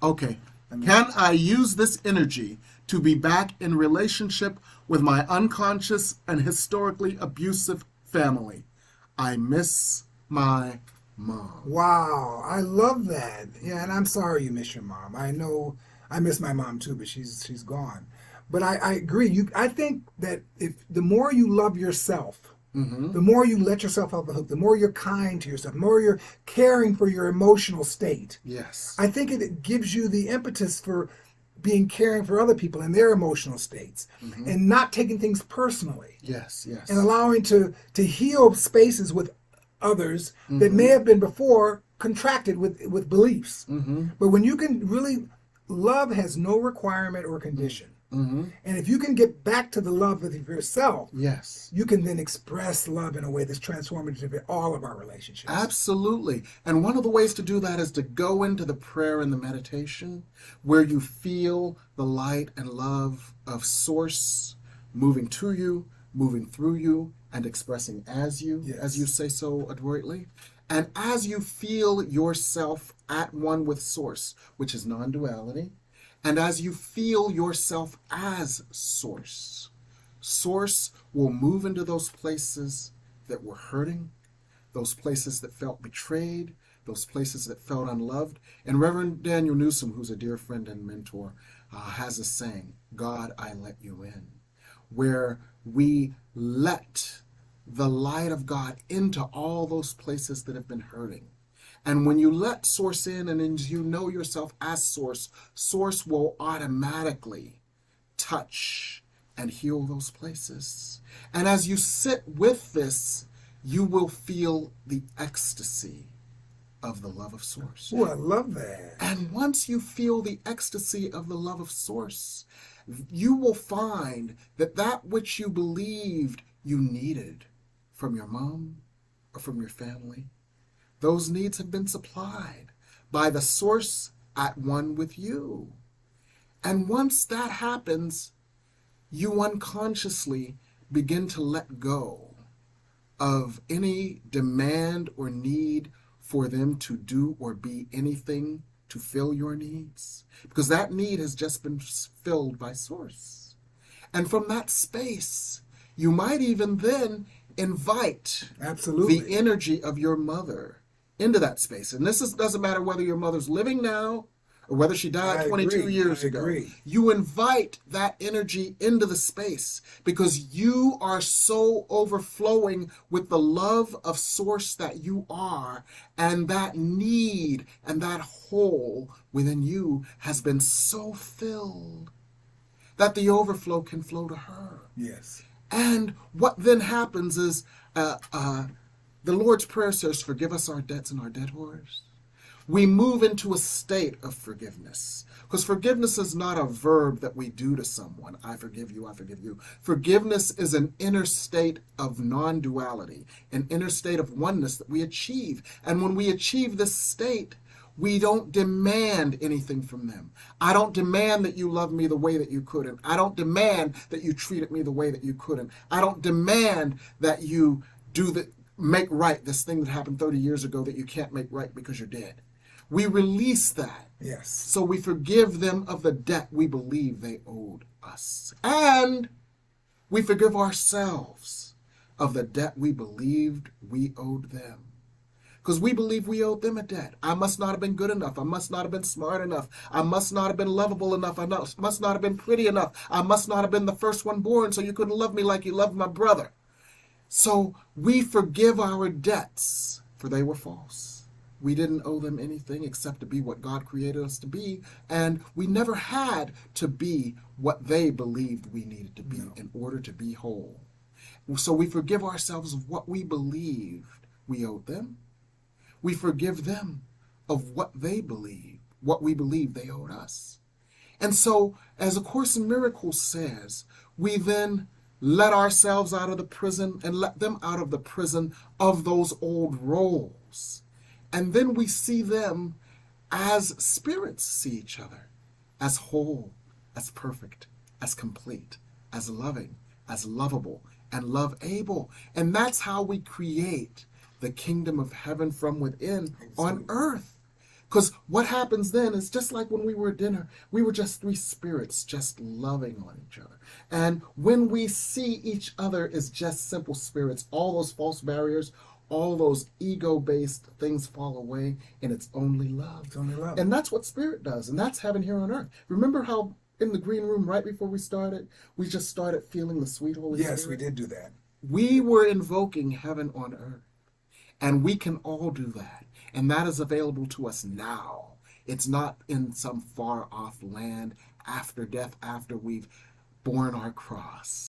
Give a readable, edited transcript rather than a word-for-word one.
Okay. Can I use this energy to be back in relationship with my unconscious and historically abusive family? I miss my mom. Wow, I love that. Yeah, and I'm sorry you miss your mom. I know I miss my mom too, but she's gone. But I agree. I think that if the more you love yourself, Mm-hmm. the more you let yourself off the hook, the more you're kind to yourself, the more you're caring for your emotional state. Yes. I think it gives you the impetus for being caring for other people and their emotional states, Mm-hmm. and not taking things personally, Yes, and yes. allowing to heal spaces with others that may Mm-hmm. have been before contracted with beliefs. Mm-hmm. But when you can really, love has no requirement or condition. Mm-hmm. And if you can get back to the love of yourself, Yes. you can then express love in a way that's transformative in all of our relationships. Absolutely. And one of the ways to do that is to go into the prayer and the meditation where you feel the light and love of Source moving to you, moving through you, and expressing as you Yes. say so adroitly. And as you feel yourself at one with Source, which is non-duality, and as you feel yourself as Source, Source will move into those places that were hurting, those places that felt betrayed, those places that felt unloved. And Reverend Daniel Newsom, who's a dear friend and mentor, has a saying, God, I let you in, where we let the light of God into all those places that have been hurting. And when you let Source in and you know yourself as Source, Source will automatically touch and heal those places. And as you sit with this, you will feel the ecstasy of the love of Source. Oh, I love that. And once you feel the ecstasy of the love of Source, you will find that that which you believed you needed from your mom or from your family, those needs have been supplied by the Source at one with you. And once that happens, you unconsciously begin to let go of any demand or need for them to do or be anything to fill your needs, because that need has just been filled by Source. And from that space, you might even then invite Absolutely. the energy of your mother into that space. And doesn't matter whether your mother's living now or whether she died 22 years ago. You invite that energy into the space because you are so overflowing with the love of Source that you are, and that need and that hole within you has been so filled that the overflow can flow to her. Yes. And what then happens is the Lord's Prayer says, forgive us our debts and our debtors. We move into a state of forgiveness. Because forgiveness is not a verb that we do to someone. I forgive you, I forgive you. Forgiveness is an inner state of non-duality, an inner state of oneness that we achieve. And when we achieve this state, we don't demand anything from them. I don't demand that you love me the way that you couldn't. I don't demand that you treated me the way that you couldn't. I don't demand that you make right this thing that happened 30 years ago that you can't make right because you're dead. We release that. Yes. So we forgive them of the debt we believe they owed us. And we forgive ourselves of the debt we believed we owed them. Because we believe we owed them a debt. I must not have been good enough. I must not have been smart enough. I must not have been lovable enough. I must not have been pretty enough. I must not have been the first one born, so you couldn't love me like you loved my brother. So we forgive our debts, for they were false. We didn't owe them anything except to be what God created us to be, and we never had to be what they believed we needed to be in order to be whole. So we forgive ourselves of what we believed we owed them. We forgive them of what they believe, what we believe they owed us. And so, as A Course in Miracles says, we then let ourselves out of the prison and let them out of the prison of those old roles. And then we see them as spirits see each other, as whole, as perfect, as complete, as loving, as lovable, and love-able. And that's how we create the kingdom of heaven from within on earth. Because what happens then is just like when we were at dinner, we were just three spirits just loving on each other. And when we see each other as just simple spirits, all those false barriers, all those ego-based things fall away, and it's only love. It's only love. And that's what spirit does, and that's heaven here on earth. Remember how in the green room right before we started, we just started feeling the sweet Holy Spirit? Yes, we did do that. We were invoking heaven on earth. And we can all do that. And that is available to us now. It's not in some far off land after death, after we've borne our cross.